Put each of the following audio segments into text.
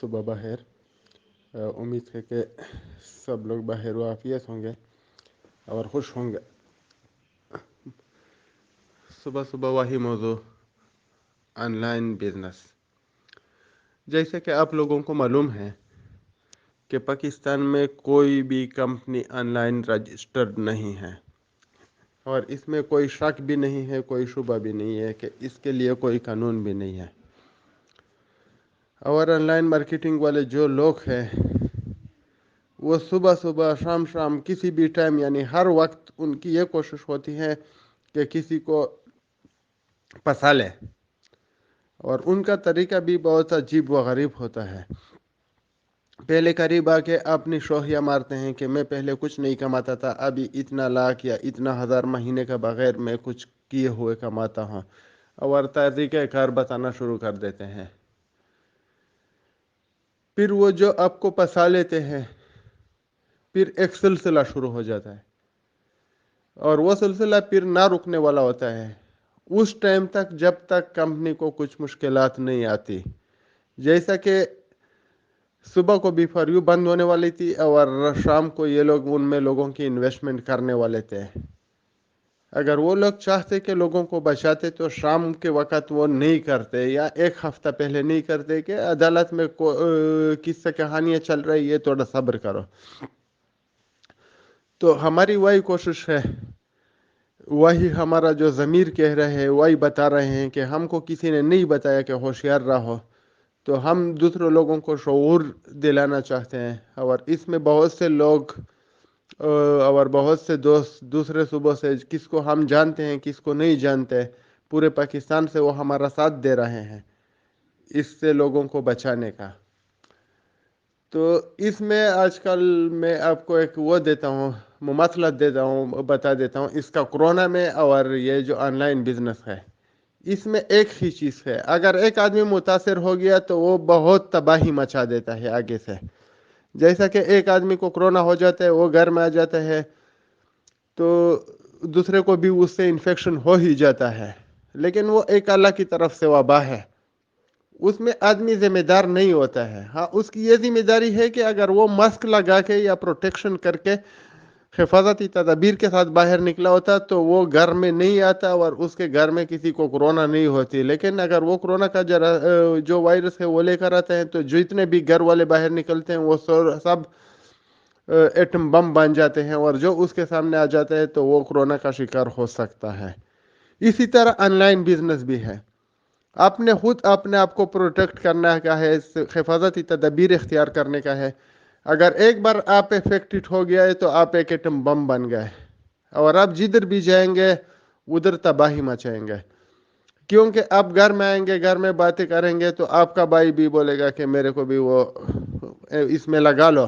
صبح بخیر. امید ہے کہ سب لوگ بخیر و عافیت ہوں گے اور خوش ہوں گے. صبح صبح وہی موضوع آن لائن بزنس. جیسے کہ آپ لوگوں کو معلوم ہے کہ پاکستان میں کوئی بھی کمپنی آن لائن رجسٹرڈ نہیں ہے اور اس میں کوئی شک بھی نہیں ہے, کوئی شبہ بھی نہیں ہے کہ اس کے لیے کوئی قانون بھی نہیں ہے. اور آن لائن مارکیٹنگ والے جو لوگ ہیں وہ صبح صبح شام شام کسی بھی ٹائم یعنی ہر وقت ان کی یہ کوشش ہوتی ہے کہ کسی کو پھنسا لے, اور ان کا طریقہ بھی بہت عجیب و غریب ہوتا ہے. پہلے قریب آ کے اپنی شوخیاں مارتے ہیں کہ میں پہلے کچھ نہیں کماتا تھا, ابھی اتنا لاکھ یا اتنا ہزار مہینے کا بغیر میں کچھ کیے ہوئے کماتا ہوں, اور طریقہ کار بتانا شروع کر دیتے ہیں. پھر وہ جو آپ کو پھنسا لیتے ہیں پھر ایک سلسلہ شروع ہو جاتا ہے, اور وہ سلسلہ پھر نہ رکنے والا ہوتا ہے اس ٹائم تک جب تک کمپنی کو کچھ مشکلات نہیں آتی. جیسا کہ صبح کو بھی فار یو بند ہونے والی تھی اور شام کو یہ لوگ ان میں لوگوں کی انویسٹمنٹ کرنے والے تھے. اگر وہ لوگ چاہتے کہ لوگوں کو بچاتے تو شام کے وقت وہ نہیں کرتے, یا ایک ہفتہ پہلے نہیں کرتے کہ عدالت میں کس سے کہانیاں چل رہی ہے, تھوڑا صبر کرو. تو ہماری وہی کوشش ہے, وہی ہمارا جو ضمیر کہہ رہے ہیں وہی بتا رہے ہیں کہ ہم کو کسی نے نہیں بتایا کہ ہوشیار رہو, تو ہم دوسرے لوگوں کو شعور دلانا چاہتے ہیں. اور اس میں بہت سے لوگ اور بہت سے دوست دوسرے صوبوں سے, کس کو ہم جانتے ہیں کس کو نہیں جانتے, پورے پاکستان سے وہ ہمارا ساتھ دے رہے ہیں اس سے لوگوں کو بچانے کا. تو اس میں آج کل میں آپ کو ایک وہ دیتا ہوں, مماثلت دیتا ہوں, بتا دیتا ہوں اس کا کورونا میں اور یہ جو آن لائن بزنس ہے اس میں ایک ہی چیز ہے. اگر ایک آدمی متاثر ہو گیا تو وہ بہت تباہی مچا دیتا ہے آگے سے. جیسا کہ ایک آدمی کو کورونا ہو جاتا ہے, وہ گھر میں آ جاتا ہے تو دوسرے کو بھی اس سے انفیکشن ہو ہی جاتا ہے, لیکن وہ ایک اللہ کی طرف سے وبا ہے, اس میں آدمی ذمہ دار نہیں ہوتا ہے. ہاں اس کی یہ ذمہ داری ہے کہ اگر وہ ماسک لگا کے یا پروٹیکشن کر کے حفاظتی تدابیر کے ساتھ باہر نکلا ہوتا تو وہ گھر میں نہیں آتا اور اس کے گھر میں کسی کو کورونا نہیں ہوتی. لیکن اگر وہ کورونا کا جو وائرس ہے وہ لے کر آتے ہیں تو جتنے بھی گھر والے باہر نکلتے ہیں وہ سب ایٹم بم بن جاتے ہیں, اور جو اس کے سامنے آ جاتا ہے تو وہ کورونا کا شکار ہو سکتا ہے. اسی طرح آن لائن بزنس بھی ہے. آپ نے خود اپنے آپ کو پروٹیکٹ کرنا کا ہے, حفاظتی تدابیر اختیار کرنے کا ہے. اگر ایک بار آپ افیکٹڈ ہو گیا ہے تو آپ ایک ایٹم بم بن گئے, اور آپ جدھر بھی جائیں گے ادھر تباہی مچائیں گے. کیونکہ آپ گھر میں آئیں گے, گھر میں باتیں کریں گے تو آپ کا بھائی بھی بولے گا کہ میرے کو بھی وہ اس میں لگا لو.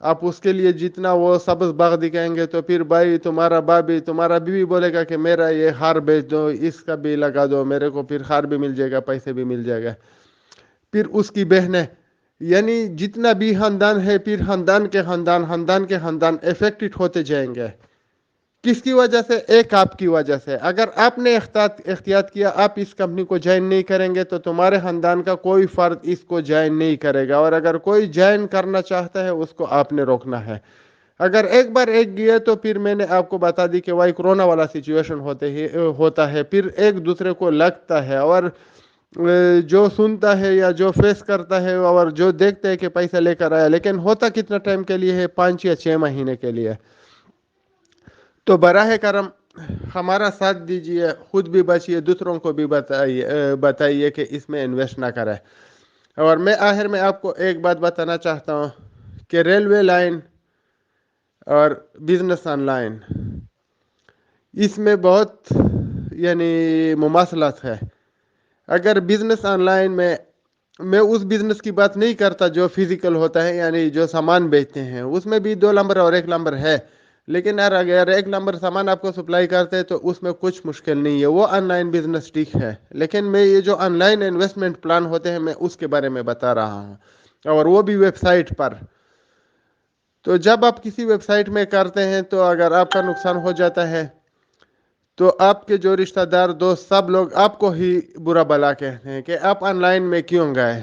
آپ اس کے لیے جتنا وہ سبز باغ دکھائیں گے تو پھر بھائی تمہارا تمہارا بیوی بولے گا کہ میرا یہ ہار بیچ دو, اس کا بھی لگا دو, میرے کو پھر ہار بھی مل جائے گا, پیسے بھی مل جائے گا. پھر اس کی بہنیں, یعنی جتنا بھی خاندان ہے پھر خاندان کے خاندان افیکٹڈ ہوتے جائیں گے. کس کی وجہ سے؟ ایک آپ کی وجہ سے. اگر آپ نے احتیاط کیا, آپ اس کمپنی کو جوائن نہیں کریں گے تو تمہارے خاندان کا کوئی فرد اس کو جوائن نہیں کرے گا, اور اگر کوئی جوائن کرنا چاہتا ہے اس کو آپ نے روکنا ہے. اگر ایک بار ایک گیا تو پھر میں نے آپ کو بتا دی کہ وہی کورونا والا سچویشن ہوتا ہے, پھر ایک دوسرے کو لگتا ہے, اور جو سنتا ہے یا جو فیس کرتا ہے اور جو دیکھتا ہے کہ پیسہ لے کر آیا, لیکن ہوتا کتنا ٹائم کے لیے ہے, 5 یا 6 مہینے کے لیے. تو براہ کرم ہمارا ساتھ دیجیے, خود بھی بچیے, دوسروں کو بھی بتائیے کہ اس میں انویسٹ نہ کریں. اور میں آخر میں آپ کو ایک بات بتانا چاہتا ہوں کہ ریلوے لائن اور بزنس آن لائن اس میں بہت یعنی مماثلت ہے. اگر بزنس آن لائن میں اس بزنس کی بات نہیں کرتا جو فزیکل ہوتا ہے, یعنی جو سامان بیچتے ہیں, اس میں بھی 2 نمبر اور 1 نمبر ہے, لیکن اگر 1 نمبر سامان آپ کو سپلائی کرتے ہیں تو اس میں کچھ مشکل نہیں ہے, وہ آن لائن بزنس ٹھیک ہے. لیکن میں یہ جو آن لائن انویسٹمنٹ پلان ہوتے ہیں میں اس کے بارے میں بتا رہا ہوں, اور وہ بھی ویب سائٹ پر. تو جب آپ کسی ویب سائٹ میں کرتے ہیں تو اگر آپ کا نقصان ہو جاتا ہے تو آپ کے جو رشتہ دار دوست سب لوگ آپ کو ہی برا بلا کہتے ہیں کہ آپ آن لائن میں کیوں گئے.